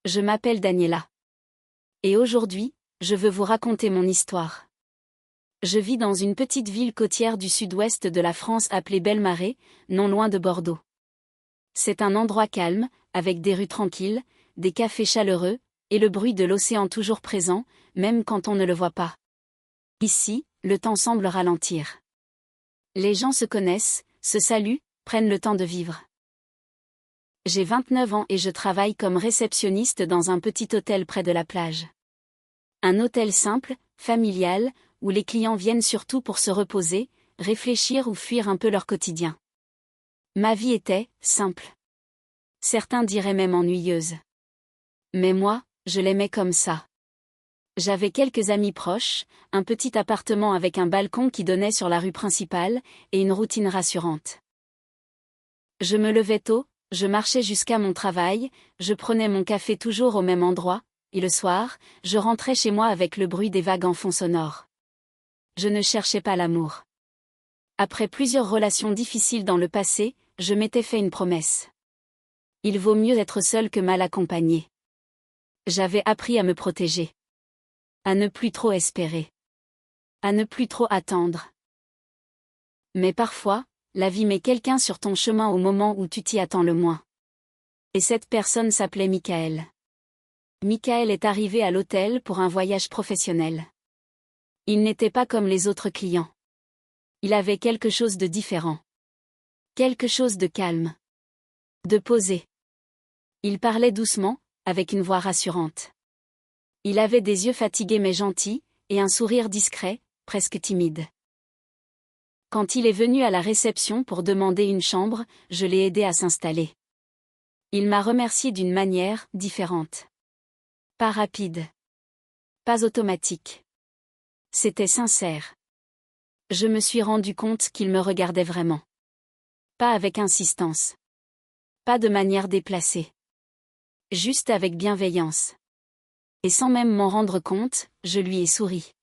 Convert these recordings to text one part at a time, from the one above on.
Je m'appelle Daniela. Et aujourd'hui, je veux vous raconter mon histoire. Je vis dans une petite ville côtière du sud-ouest de la France appelée Belmarès, non loin de Bordeaux. C'est un endroit calme, avec des rues tranquilles, des cafés chaleureux, et le bruit de l'océan toujours présent, même quand on ne le voit pas. Ici, le temps semble ralentir. Les gens se connaissent, se saluent, prennent le temps de vivre. J'ai 29 ans et je travaille comme réceptionniste dans un petit hôtel près de la plage. Un hôtel simple, familial, où les clients viennent surtout pour se reposer, réfléchir ou fuir un peu leur quotidien. Ma vie était simple. Certains diraient même ennuyeuse. Mais moi, je l'aimais comme ça. J'avais quelques amis proches, un petit appartement avec un balcon qui donnait sur la rue principale, et une routine rassurante. Je me levais tôt, je marchais jusqu'à mon travail, je prenais mon café toujours au même endroit, et le soir, je rentrais chez moi avec le bruit des vagues en fond sonore. Je ne cherchais pas l'amour. Après plusieurs relations difficiles dans le passé, je m'étais fait une promesse. Il vaut mieux être seul que mal accompagné. J'avais appris à me protéger. À ne plus trop espérer. À ne plus trop attendre. Mais parfois, la vie met quelqu'un sur ton chemin au moment où tu t'y attends le moins. Et cette personne s'appelait Michael. Michael est arrivé à l'hôtel pour un voyage professionnel. Il n'était pas comme les autres clients. Il avait quelque chose de différent. Quelque chose de calme. De posé. Il parlait doucement, avec une voix rassurante. Il avait des yeux fatigués mais gentils, et un sourire discret, presque timide. Quand il est venu à la réception pour demander une chambre, je l'ai aidé à s'installer. Il m'a remercié d'une manière différente. Pas rapide. Pas automatique. C'était sincère. Je me suis rendu compte qu'il me regardait vraiment. Pas avec insistance. Pas de manière déplacée. Juste avec bienveillance. Et sans même m'en rendre compte, je lui ai souri.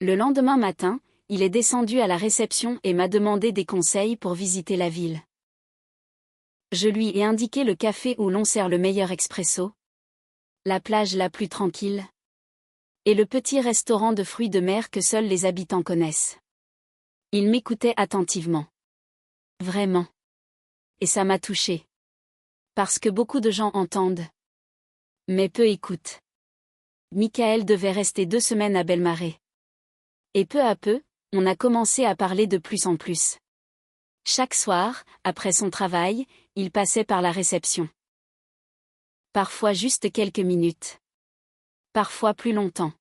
Le lendemain matin, il est descendu à la réception et m'a demandé des conseils pour visiter la ville. Je lui ai indiqué le café où l'on sert le meilleur expresso, la plage la plus tranquille, et le petit restaurant de fruits de mer que seuls les habitants connaissent. Il m'écoutait attentivement. Vraiment. Et ça m'a touchée. Parce que beaucoup de gens entendent. Mais peu écoutent. Michael devait rester 2 semaines à Belmarès. Et peu à peu, on a commencé à parler de plus en plus. Chaque soir, après son travail, il passait par la réception. Parfois juste quelques minutes. Parfois plus longtemps.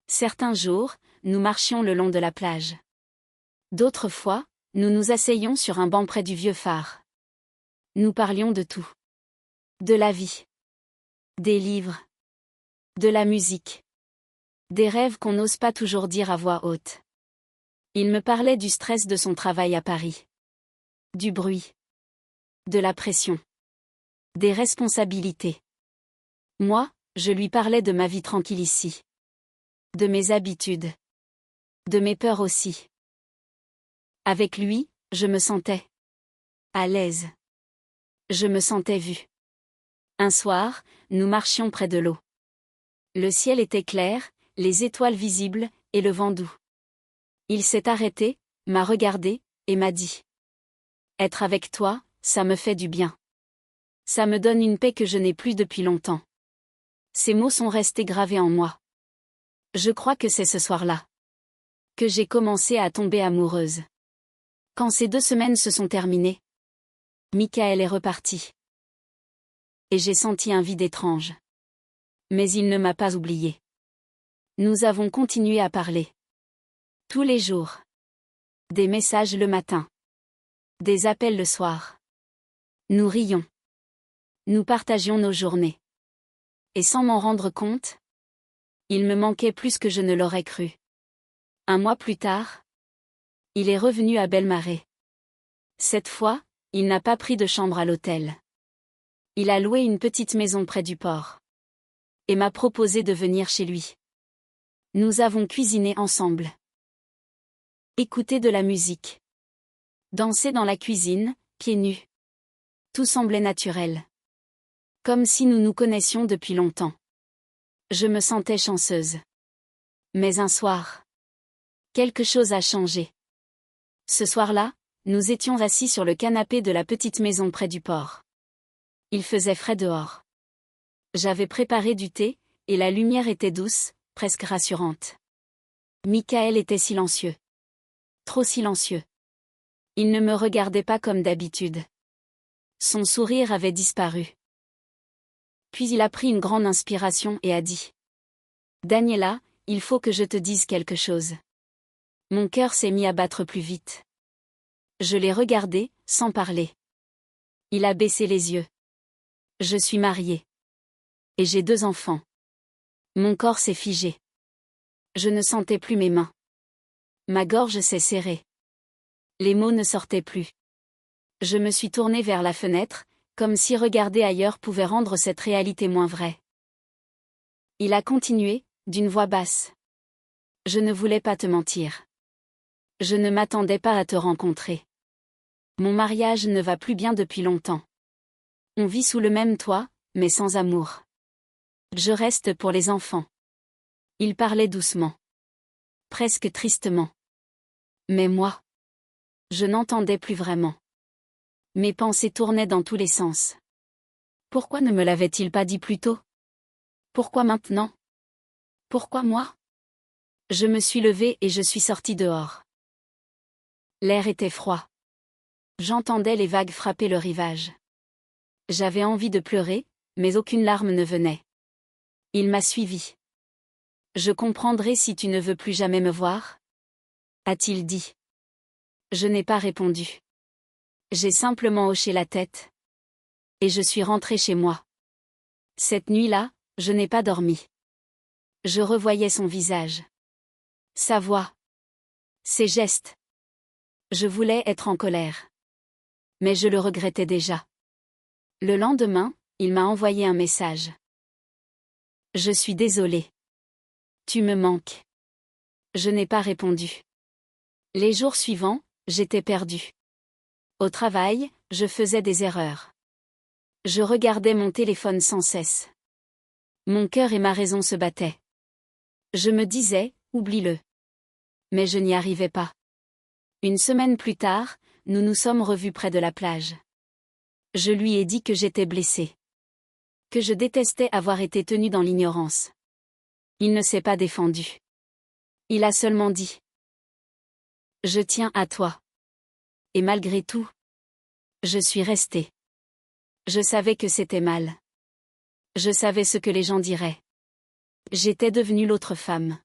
Certains jours, nous marchions le long de la plage. D'autres fois, nous nous asseyions sur un banc près du vieux phare. Nous parlions de tout. De la vie. Des livres. De la musique. Des rêves qu'on n'ose pas toujours dire à voix haute. Il me parlait du stress de son travail à Paris. Du bruit. De la pression. Des responsabilités. Moi, je lui parlais de ma vie tranquille ici. De mes habitudes. De mes peurs aussi. Avec lui, je me sentais à l'aise. Je me sentais vue. Un soir, nous marchions près de l'eau. Le ciel était clair, les étoiles visibles, et le vent doux. Il s'est arrêté, m'a regardé, et m'a dit. Être avec toi, ça me fait du bien. Ça me donne une paix que je n'ai plus depuis longtemps. Ces mots sont restés gravés en moi. Je crois que c'est ce soir-là que j'ai commencé à tomber amoureuse. Quand ces 2 semaines se sont terminées, Michael est reparti. Et j'ai senti un vide étrange. Mais il ne m'a pas oublié. Nous avons continué à parler. Tous les jours. Des messages le matin. Des appels le soir. Nous rions. Nous partagions nos journées. Et sans m'en rendre compte, il me manquait plus que je ne l'aurais cru. 1 mois plus tard, il est revenu à Belmarès. Cette fois, il n'a pas pris de chambre à l'hôtel. Il a loué une petite maison près du port. Et m'a proposé de venir chez lui. Nous avons cuisiné ensemble. Écouté de la musique. Dansé dans la cuisine, pieds nus. Tout semblait naturel. Comme si nous nous connaissions depuis longtemps. Je me sentais chanceuse. Mais un soir, quelque chose a changé. Ce soir-là, nous étions assis sur le canapé de la petite maison près du port. Il faisait frais dehors. J'avais préparé du thé, et la lumière était douce, presque rassurante. Michael était silencieux. Trop silencieux. Il ne me regardait pas comme d'habitude. Son sourire avait disparu. Puis il a pris une grande inspiration et a dit : « Daniela, il faut que je te dise quelque chose. » Mon cœur s'est mis à battre plus vite. Je l'ai regardé, sans parler. Il a baissé les yeux. Je suis mariée. Et j'ai 2 enfants. Mon corps s'est figé. Je ne sentais plus mes mains. Ma gorge s'est serrée. Les mots ne sortaient plus. Je me suis tournée vers la fenêtre, comme si regarder ailleurs pouvait rendre cette réalité moins vraie. Il a continué, d'une voix basse. Je ne voulais pas te mentir. Je ne m'attendais pas à te rencontrer. Mon mariage ne va plus bien depuis longtemps. On vit sous le même toit, mais sans amour. Je reste pour les enfants. Il parlait doucement. Presque tristement. Mais moi, je n'entendais plus vraiment. Mes pensées tournaient dans tous les sens. Pourquoi ne me l'avait-il pas dit plus tôt ? Pourquoi maintenant ? Pourquoi moi ? Je me suis levée et je suis sortie dehors. L'air était froid. J'entendais les vagues frapper le rivage. J'avais envie de pleurer, mais aucune larme ne venait. Il m'a suivi. « Je comprendrai si tu ne veux plus jamais me voir ?» a-t-il dit. Je n'ai pas répondu. J'ai simplement hoché la tête. Et je suis rentrée chez moi. Cette nuit-là, je n'ai pas dormi. Je revoyais son visage. Sa voix. Ses gestes. Je voulais être en colère. Mais je le regrettais déjà. Le lendemain, il m'a envoyé un message. Je suis désolée. Tu me manques. Je n'ai pas répondu. Les jours suivants, j'étais perdue. Au travail, je faisais des erreurs. Je regardais mon téléphone sans cesse. Mon cœur et ma raison se battaient. Je me disais, oublie-le. Mais je n'y arrivais pas. Une semaine plus tard, nous nous sommes revus près de la plage. Je lui ai dit que j'étais blessée. Que je détestais avoir été tenue dans l'ignorance. Il ne s'est pas défendu. Il a seulement dit : « Je tiens à toi. » Et malgré tout, je suis restée. Je savais que c'était mal. Je savais ce que les gens diraient. J'étais devenue l'autre femme.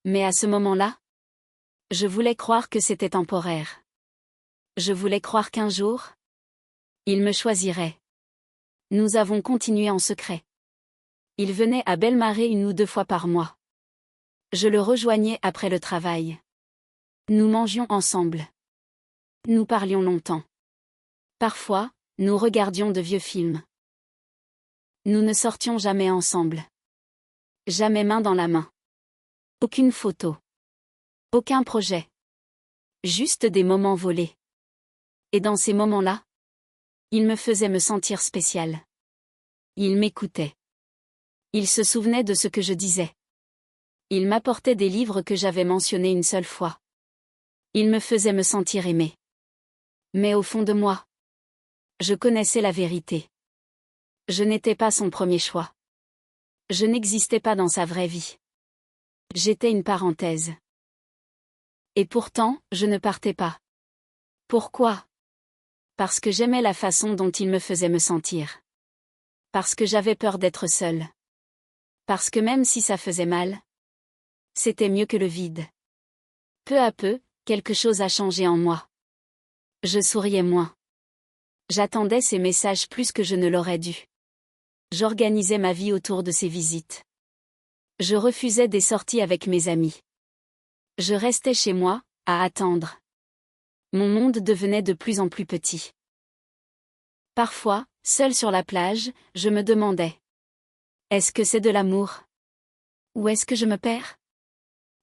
Mais à ce moment-là, je voulais croire que c'était temporaire. Je voulais croire qu'un jour, il me choisirait. Nous avons continué en secret. Il venait à Belmaré 1 ou 2 fois par mois. Je le rejoignais après le travail. Nous mangions ensemble. Nous parlions longtemps. Parfois, nous regardions de vieux films. Nous ne sortions jamais ensemble. Jamais main dans la main. Aucune photo. Aucun projet. Juste des moments volés. Et dans ces moments-là, il me faisait me sentir spéciale. Il m'écoutait. Il se souvenait de ce que je disais. Il m'apportait des livres que j'avais mentionnés une seule fois. Il me faisait me sentir aimée. Mais au fond de moi, je connaissais la vérité. Je n'étais pas son premier choix. Je n'existais pas dans sa vraie vie. J'étais une parenthèse. Et pourtant, je ne partais pas. Pourquoi ? Parce que j'aimais la façon dont il me faisait me sentir. Parce que j'avais peur d'être seule. Parce que même si ça faisait mal, c'était mieux que le vide. Peu à peu, quelque chose a changé en moi. Je souriais moins. J'attendais ses messages plus que je ne l'aurais dû. J'organisais ma vie autour de ses visites. Je refusais des sorties avec mes amis. Je restais chez moi, à attendre. Mon monde devenait de plus en plus petit. Parfois, seule sur la plage, je me demandais : est-ce que c'est de l'amour ? Ou est-ce que je me perds ?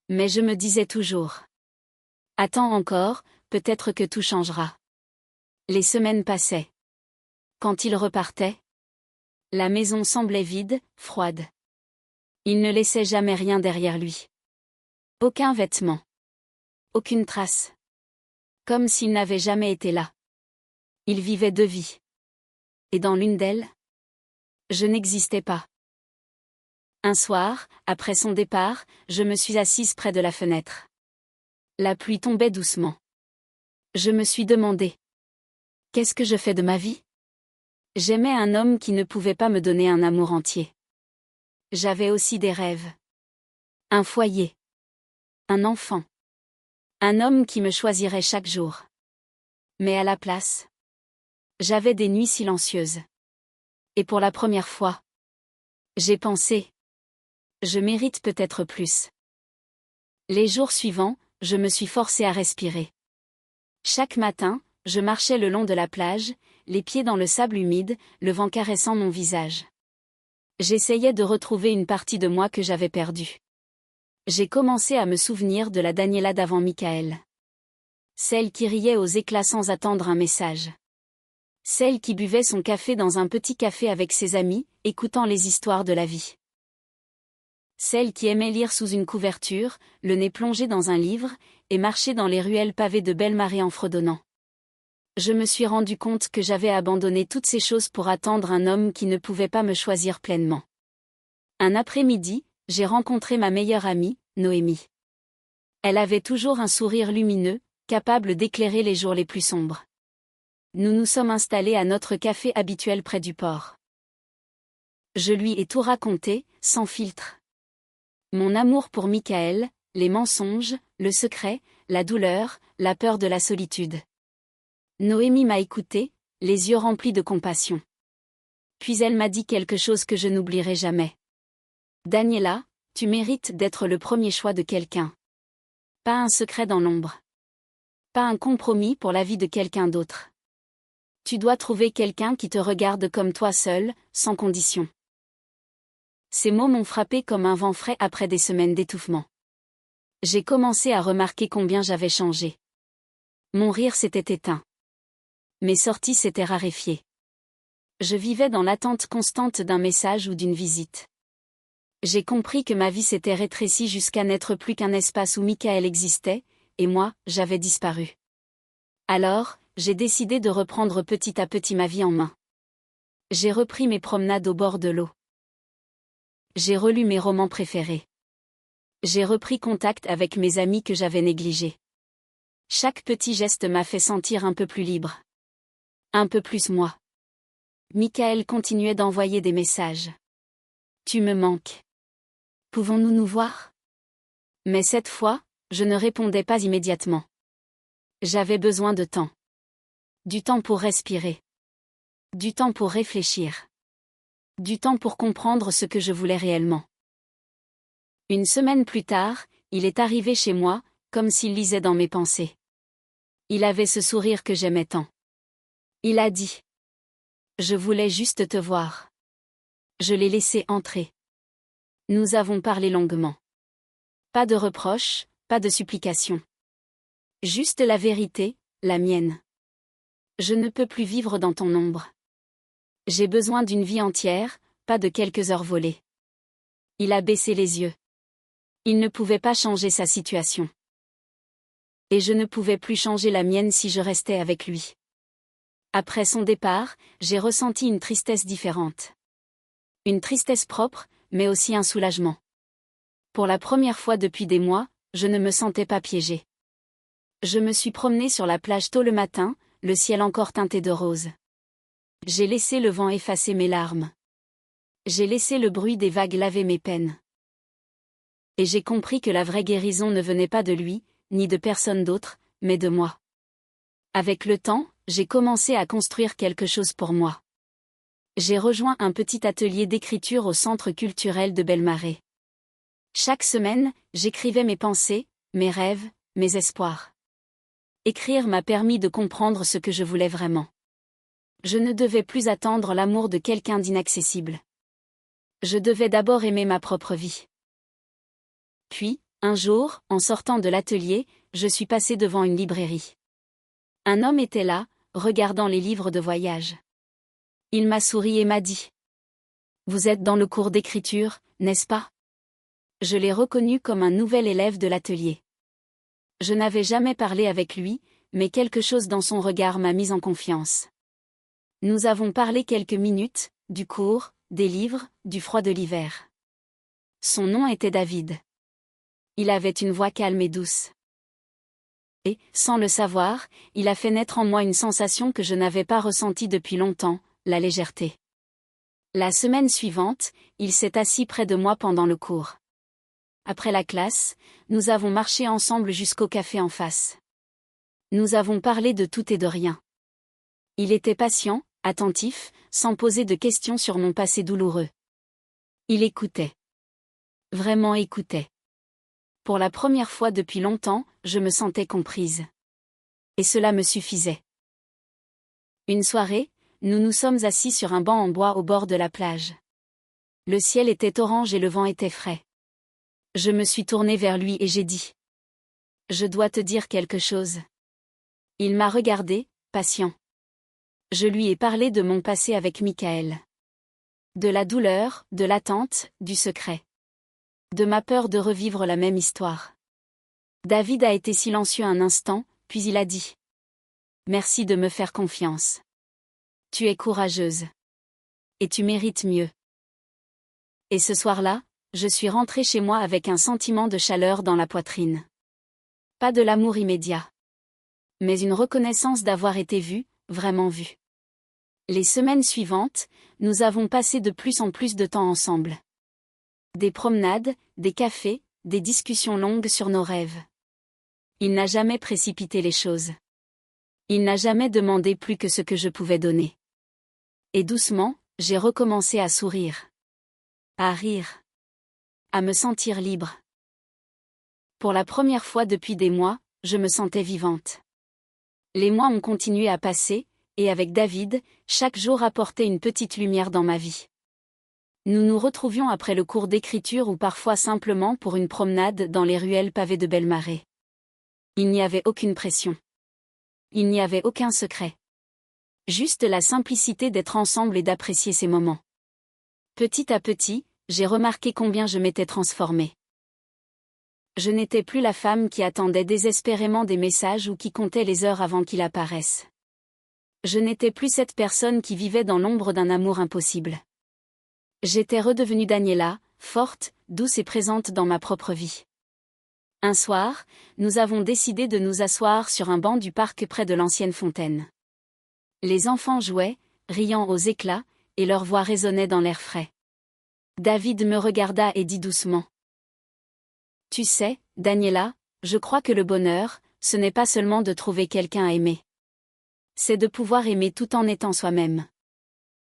Mais je me disais toujours : attends encore, peut-être que tout changera. Les semaines passaient. Quand il repartait, La maison semblait vide, froide. Il ne laissait jamais rien derrière lui. Aucun vêtement. Aucune trace. Comme s'il n'avait jamais été là. Il vivait deux vies. Et dans l'une d'elles, je n'existais pas. Un soir, après son départ, je me suis assise près de la fenêtre. La pluie tombait doucement. Je me suis demandé: qu'est-ce que je fais de ma vie? J'aimais un homme qui ne pouvait pas me donner un amour entier. J'avais aussi des rêves. Un foyer. Un enfant. Un homme qui me choisirait chaque jour. Mais à la place, j'avais des nuits silencieuses. Et pour la première fois, j'ai pensé: je mérite peut-être plus. Les jours suivants, je me suis forcée à respirer. Chaque matin, je marchais le long de la plage, les pieds dans le sable humide, le vent caressant mon visage. J'essayais de retrouver une partie de moi que j'avais perdue. J'ai commencé à me souvenir de la Daniela d'avant Michael. Celle qui riait aux éclats sans attendre un message. Celle qui buvait son café dans un petit café avec ses amis, écoutant les histoires de la vie. Celle qui aimait lire sous une couverture, le nez plongé dans un livre, et marcher dans les ruelles pavées de Belle-Marie en fredonnant. Je me suis rendu compte que j'avais abandonné toutes ces choses pour attendre un homme qui ne pouvait pas me choisir pleinement. Un après-midi, j'ai rencontré ma meilleure amie, Noémie. Elle avait toujours un sourire lumineux, capable d'éclairer les jours les plus sombres. Nous nous sommes installés à notre café habituel près du port. Je lui ai tout raconté, sans filtre. Mon amour pour Michael, les mensonges, le secret, la douleur, la peur de la solitude. Noémie m'a écouté, les yeux remplis de compassion. Puis elle m'a dit quelque chose que je n'oublierai jamais. Daniela, tu mérites d'être le premier choix de quelqu'un. Pas un secret dans l'ombre. Pas un compromis pour la vie de quelqu'un d'autre. Tu dois trouver quelqu'un qui te regarde comme toi seul, sans condition. Ces mots m'ont frappé comme un vent frais après des semaines d'étouffement. J'ai commencé à remarquer combien j'avais changé. Mon rire s'était éteint. Mes sorties s'étaient raréfiées. Je vivais dans l'attente constante d'un message ou d'une visite. J'ai compris que ma vie s'était rétrécie jusqu'à n'être plus qu'un espace où Michael existait, et moi, j'avais disparu. Alors, j'ai décidé de reprendre petit à petit ma vie en main. J'ai repris mes promenades au bord de l'eau. J'ai relu mes romans préférés. J'ai repris contact avec mes amis que j'avais négligés. Chaque petit geste m'a fait sentir un peu plus libre. Un peu plus moi. Michael continuait d'envoyer des messages. Tu me manques. Pouvons-nous nous voir? Mais cette fois, je ne répondais pas immédiatement. J'avais besoin de temps. Du temps pour respirer. Du temps pour réfléchir. Du temps pour comprendre ce que je voulais réellement. Une semaine plus tard, il est arrivé chez moi, comme s'il lisait dans mes pensées. Il avait ce sourire que j'aimais tant. Il a dit: je voulais juste te voir. Je l'ai laissé entrer. Nous avons parlé longuement. Pas de reproches, pas de supplications. Juste la vérité, la mienne. Je ne peux plus vivre dans ton ombre. J'ai besoin d'une vie entière, pas de quelques heures volées. Il a baissé les yeux. Il ne pouvait pas changer sa situation. Et je ne pouvais plus changer la mienne si je restais avec lui. Après son départ, j'ai ressenti une tristesse différente. Une tristesse propre, mais aussi un soulagement. Pour la première fois depuis des mois, je ne me sentais pas piégée. Je me suis promenée sur la plage tôt le matin, le ciel encore teinté de rose. J'ai laissé le vent effacer mes larmes. J'ai laissé le bruit des vagues laver mes peines. Et j'ai compris que la vraie guérison ne venait pas de lui, ni de personne d'autre, mais de moi. Avec le temps, j'ai commencé à construire quelque chose pour moi. J'ai rejoint un petit atelier d'écriture au Centre culturel de Belle-Marie. Chaque semaine, j'écrivais mes pensées, mes rêves, mes espoirs. Écrire m'a permis de comprendre ce que je voulais vraiment. Je ne devais plus attendre l'amour de quelqu'un d'inaccessible. Je devais d'abord aimer ma propre vie. Puis, un jour, en sortant de l'atelier, je suis passée devant une librairie. Un homme était là, regardant les livres de voyage. Il m'a souri et m'a dit: Vous êtes dans le cours d'écriture, n'est-ce pas? Je l'ai reconnu comme un nouvel élève de l'atelier. Je n'avais jamais parlé avec lui, mais quelque chose dans son regard m'a mise en confiance. Nous avons parlé quelques minutes, du cours, des livres, du froid de l'hiver. Son nom était David. Il avait une voix calme et douce. Et, sans le savoir, il a fait naître en moi une sensation que je n'avais pas ressentie depuis longtemps, la légèreté. La semaine suivante, il s'est assis près de moi pendant le cours. Après la classe, nous avons marché ensemble jusqu'au café en face. Nous avons parlé de tout et de rien. Il était patient, attentif, sans poser de questions sur mon passé douloureux. Il écoutait. Vraiment écoutait. Pour la première fois depuis longtemps, je me sentais comprise. Et cela me suffisait. Une soirée, nous nous sommes assis sur un banc en bois au bord de la plage. Le ciel était orange et le vent était frais. Je me suis tournée vers lui et j'ai dit. Je dois te dire quelque chose. Il m'a regardé, patient. Je lui ai parlé de mon passé avec Michael. De la douleur, de l'attente, du secret. De ma peur de revivre la même histoire. David a été silencieux un instant, puis il a dit. Merci de me faire confiance. Tu es courageuse. Et tu mérites mieux. Et ce soir-là, je suis rentrée chez moi avec un sentiment de chaleur dans la poitrine. Pas de l'amour immédiat. Mais une reconnaissance d'avoir été vue, vraiment vue. Les semaines suivantes, nous avons passé de plus en plus de temps ensemble. Des promenades, des cafés, des discussions longues sur nos rêves. Il n'a jamais précipité les choses. Il n'a jamais demandé plus que ce que je pouvais donner. Et doucement, j'ai recommencé à sourire. À rire. À me sentir libre. Pour la première fois depuis des mois, je me sentais vivante. Les mois ont continué à passer, et avec David, chaque jour apportait une petite lumière dans ma vie. Nous nous retrouvions après le cours d'écriture ou parfois simplement pour une promenade dans les ruelles pavées de Belmaré. Il n'y avait aucune pression. Il n'y avait aucun secret. Juste la simplicité d'être ensemble et d'apprécier ces moments. Petit à petit, j'ai remarqué combien je m'étais transformée. Je n'étais plus la femme qui attendait désespérément des messages ou qui comptait les heures avant qu'il apparaisse. Je n'étais plus cette personne qui vivait dans l'ombre d'un amour impossible. J'étais redevenue Daniela, forte, douce et présente dans ma propre vie. Un soir, nous avons décidé de nous asseoir sur un banc du parc près de l'ancienne fontaine. Les enfants jouaient, riant aux éclats, et leur voix résonnait dans l'air frais. David me regarda et dit doucement. Tu sais, Daniela, je crois que le bonheur, ce n'est pas seulement de trouver quelqu'un à aimer. C'est de pouvoir aimer tout en étant soi-même.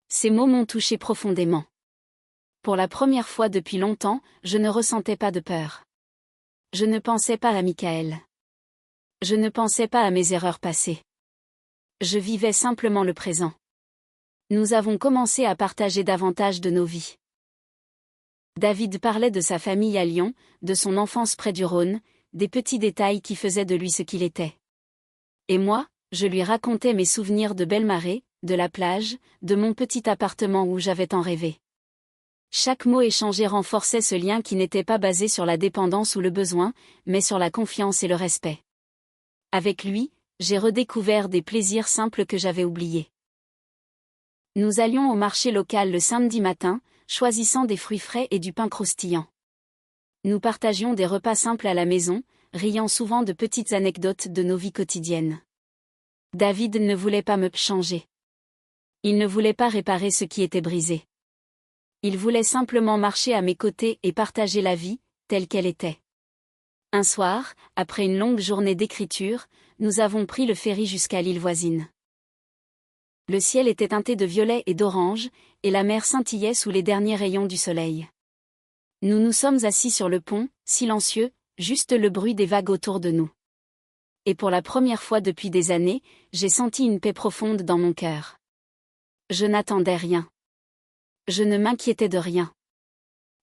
Ces mots m'ont touché profondément. Pour la première fois depuis longtemps, je ne ressentais pas de peur. Je ne pensais pas à Michael. Je ne pensais pas à mes erreurs passées. Je vivais simplement le présent. Nous avons commencé à partager davantage de nos vies. David parlait de sa famille à Lyon, de son enfance près du Rhône, des petits détails qui faisaient de lui ce qu'il était. Et moi, je lui racontais mes souvenirs de Belmaré, de la plage, de mon petit appartement où j'avais tant rêvé. Chaque mot échangé renforçait ce lien qui n'était pas basé sur la dépendance ou le besoin, mais sur la confiance et le respect. Avec lui, j'ai redécouvert des plaisirs simples que j'avais oubliés. Nous allions au marché local le samedi matin, choisissant des fruits frais et du pain croustillant. Nous partagions des repas simples à la maison, riant souvent de petites anecdotes de nos vies quotidiennes. David ne voulait pas me changer. Il ne voulait pas réparer ce qui était brisé. Il voulait simplement marcher à mes côtés et partager la vie, telle qu'elle était. Un soir, après une longue journée d'écriture, nous avons pris le ferry jusqu'à l'île voisine. Le ciel était teinté de violet et d'orange, et la mer scintillait sous les derniers rayons du soleil. Nous nous sommes assis sur le pont, silencieux, juste le bruit des vagues autour de nous. Et pour la première fois depuis des années, j'ai senti une paix profonde dans mon cœur. Je n'attendais rien. Je ne m'inquiétais de rien.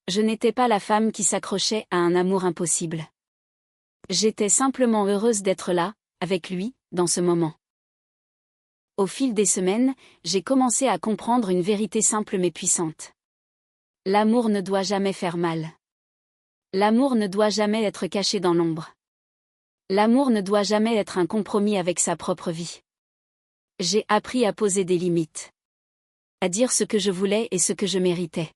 Je n'étais pas la femme qui s'accrochait à un amour impossible. J'étais simplement heureuse d'être là, avec lui, dans ce moment. Au fil des semaines, j'ai commencé à comprendre une vérité simple mais puissante. L'amour ne doit jamais faire mal. L'amour ne doit jamais être caché dans l'ombre. L'amour ne doit jamais être un compromis avec sa propre vie. J'ai appris à poser des limites. À dire ce que je voulais et ce que je méritais.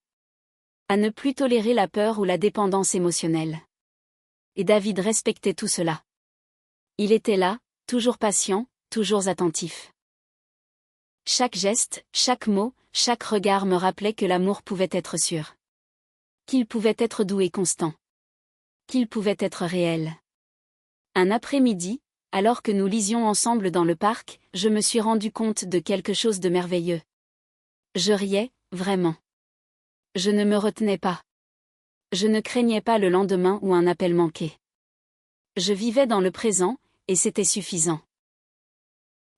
À ne plus tolérer la peur ou la dépendance émotionnelle. Et David respectait tout cela. Il était là, toujours patient, toujours attentif. Chaque geste, chaque mot, chaque regard me rappelait que l'amour pouvait être sûr. Qu'il pouvait être doux et constant. Qu'il pouvait être réel. Un après-midi, alors que nous lisions ensemble dans le parc, je me suis rendu compte de quelque chose de merveilleux. Je riais, vraiment. Je ne me retenais pas. Je ne craignais pas le lendemain ou un appel manqué. Je vivais dans le présent, et c'était suffisant.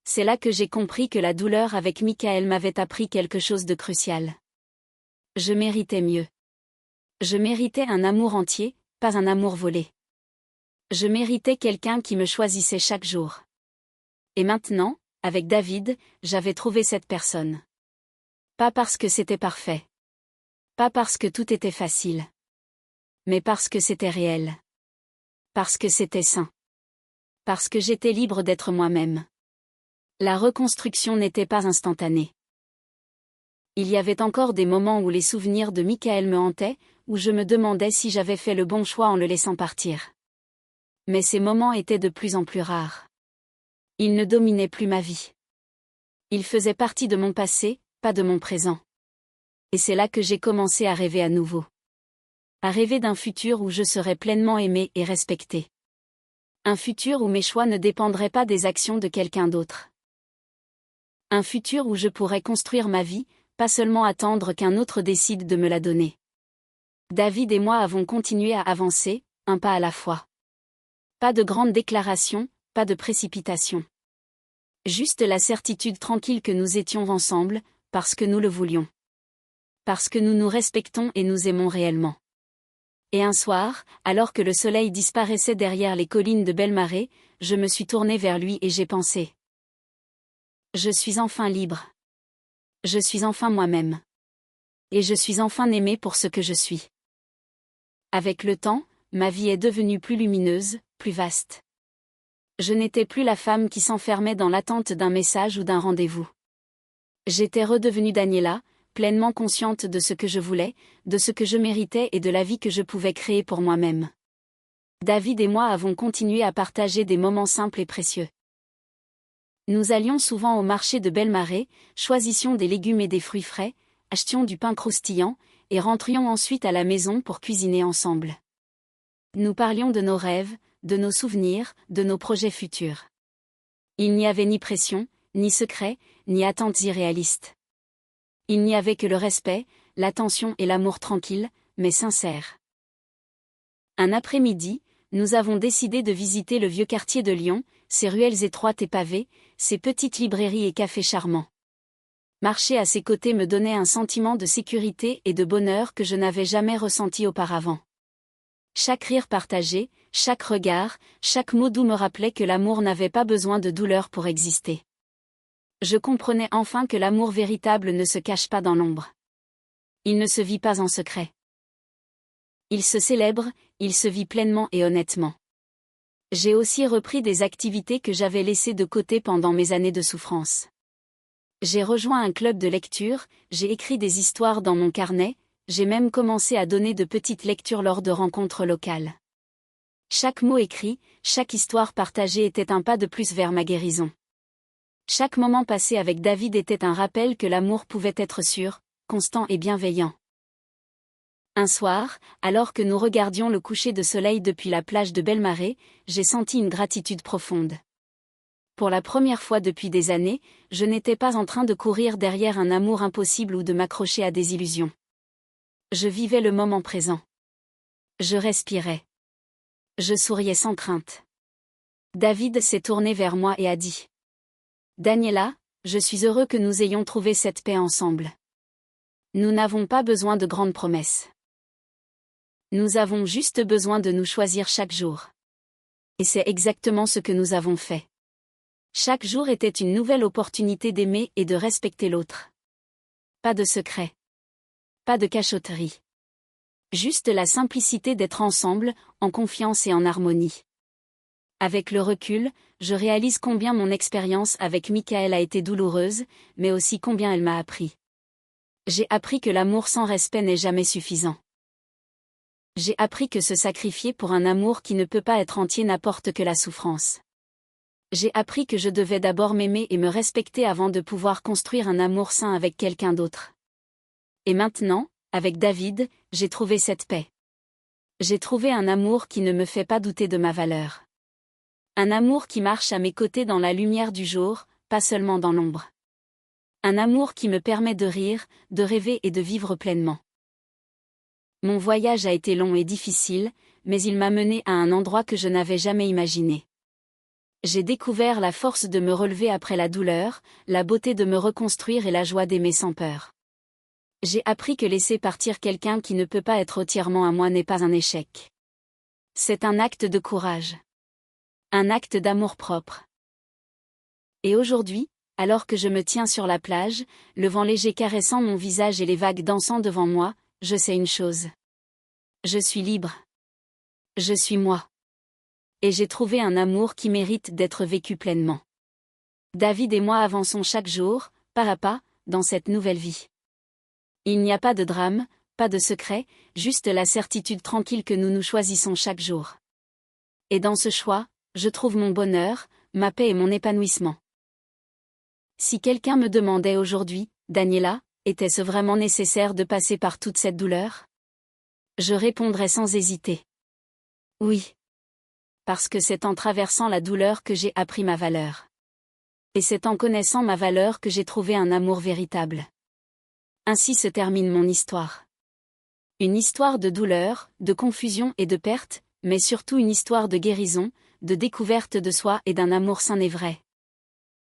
C'est là que j'ai compris que la douleur avec Michael m'avait appris quelque chose de crucial. Je méritais mieux. Je méritais un amour entier, pas un amour volé. Je méritais quelqu'un qui me choisissait chaque jour. Et maintenant, avec David, j'avais trouvé cette personne. Pas parce que c'était parfait. Pas parce que tout était facile. Mais parce que c'était réel. Parce que c'était sain. Parce que j'étais libre d'être moi-même. La reconstruction n'était pas instantanée. Il y avait encore des moments où les souvenirs de Michael me hantaient, où je me demandais si j'avais fait le bon choix en le laissant partir. Mais ces moments étaient de plus en plus rares. Ils ne dominaient plus ma vie. Ils faisaient partie de mon passé, pas de mon présent. Et c'est là que j'ai commencé à rêver à nouveau. À rêver d'un futur où je serais pleinement aimée et respectée. Un futur où mes choix ne dépendraient pas des actions de quelqu'un d'autre. Un futur où je pourrais construire ma vie, pas seulement attendre qu'un autre décide de me la donner. David et moi avons continué à avancer, un pas à la fois. Pas de grandes déclarations, pas de précipitation. Juste la certitude tranquille que nous étions ensemble, parce que nous le voulions. Parce que nous nous respectons et nous aimons réellement. Et un soir, alors que le soleil disparaissait derrière les collines de Belmaré, je me suis tournée vers lui et j'ai pensé. Je suis enfin libre. Je suis enfin moi-même. Et je suis enfin aimée pour ce que je suis. Avec le temps, ma vie est devenue plus lumineuse, plus vaste. Je n'étais plus la femme qui s'enfermait dans l'attente d'un message ou d'un rendez-vous. J'étais redevenue Daniela, pleinement consciente de ce que je voulais, de ce que je méritais et de la vie que je pouvais créer pour moi-même. David et moi avons continué à partager des moments simples et précieux. Nous allions souvent au marché de Belmaré, choisissions des légumes et des fruits frais, achetions du pain croustillant, et rentrions ensuite à la maison pour cuisiner ensemble. Nous parlions de nos rêves, de nos souvenirs, de nos projets futurs. Il n'y avait ni pression, ni secret, ni attentes irréalistes. Il n'y avait que le respect, l'attention et l'amour tranquille, mais sincère. Un après-midi, nous avons décidé de visiter le vieux quartier de Lyon, ses ruelles étroites et pavées, ses petites librairies et cafés charmants. Marcher à ses côtés me donnait un sentiment de sécurité et de bonheur que je n'avais jamais ressenti auparavant. Chaque rire partagé, chaque regard, chaque mot doux me rappelait que l'amour n'avait pas besoin de douleur pour exister. Je comprenais enfin que l'amour véritable ne se cache pas dans l'ombre. Il ne se vit pas en secret. Il se célèbre, il se vit pleinement et honnêtement. J'ai aussi repris des activités que j'avais laissées de côté pendant mes années de souffrance. J'ai rejoint un club de lecture, j'ai écrit des histoires dans mon carnet, j'ai même commencé à donner de petites lectures lors de rencontres locales. Chaque mot écrit, chaque histoire partagée était un pas de plus vers ma guérison. Chaque moment passé avec David était un rappel que l'amour pouvait être sûr, constant et bienveillant. Un soir, alors que nous regardions le coucher de soleil depuis la plage de Belmaré, j'ai senti une gratitude profonde. Pour la première fois depuis des années, je n'étais pas en train de courir derrière un amour impossible ou de m'accrocher à des illusions. Je vivais le moment présent. Je respirais. Je souriais sans crainte. David s'est tourné vers moi et a dit : « Daniela, je suis heureux que nous ayons trouvé cette paix ensemble. Nous n'avons pas besoin de grandes promesses. Nous avons juste besoin de nous choisir chaque jour. » Et c'est exactement ce que nous avons fait. Chaque jour était une nouvelle opportunité d'aimer et de respecter l'autre. Pas de secret. Pas de cachotterie. Juste la simplicité d'être ensemble, en confiance et en harmonie. Avec le recul, je réalise combien mon expérience avec Michael a été douloureuse, mais aussi combien elle m'a appris. J'ai appris que l'amour sans respect n'est jamais suffisant. J'ai appris que se sacrifier pour un amour qui ne peut pas être entier n'apporte que la souffrance. J'ai appris que je devais d'abord m'aimer et me respecter avant de pouvoir construire un amour sain avec quelqu'un d'autre. Et maintenant, avec David, j'ai trouvé cette paix. J'ai trouvé un amour qui ne me fait pas douter de ma valeur. Un amour qui marche à mes côtés dans la lumière du jour, pas seulement dans l'ombre. Un amour qui me permet de rire, de rêver et de vivre pleinement. Mon voyage a été long et difficile, mais il m'a mené à un endroit que je n'avais jamais imaginé. J'ai découvert la force de me relever après la douleur, la beauté de me reconstruire et la joie d'aimer sans peur. J'ai appris que laisser partir quelqu'un qui ne peut pas être entièrement à moi n'est pas un échec. C'est un acte de courage. Un acte d'amour-propre. Et aujourd'hui, alors que je me tiens sur la plage, le vent léger caressant mon visage et les vagues dansant devant moi, je sais une chose. Je suis libre. Je suis moi. Et j'ai trouvé un amour qui mérite d'être vécu pleinement. David et moi avançons chaque jour, pas à pas, dans cette nouvelle vie. Il n'y a pas de drame, pas de secret, juste la certitude tranquille que nous nous choisissons chaque jour. Et dans ce choix, je trouve mon bonheur, ma paix et mon épanouissement. Si quelqu'un me demandait aujourd'hui, Daniela, était-ce vraiment nécessaire de passer par toute cette douleur? Je répondrais sans hésiter. Oui. Parce que c'est en traversant la douleur que j'ai appris ma valeur. Et c'est en connaissant ma valeur que j'ai trouvé un amour véritable. Ainsi se termine mon histoire. Une histoire de douleur, de confusion et de perte, mais surtout une histoire de guérison, de découverte de soi et d'un amour sain et vrai.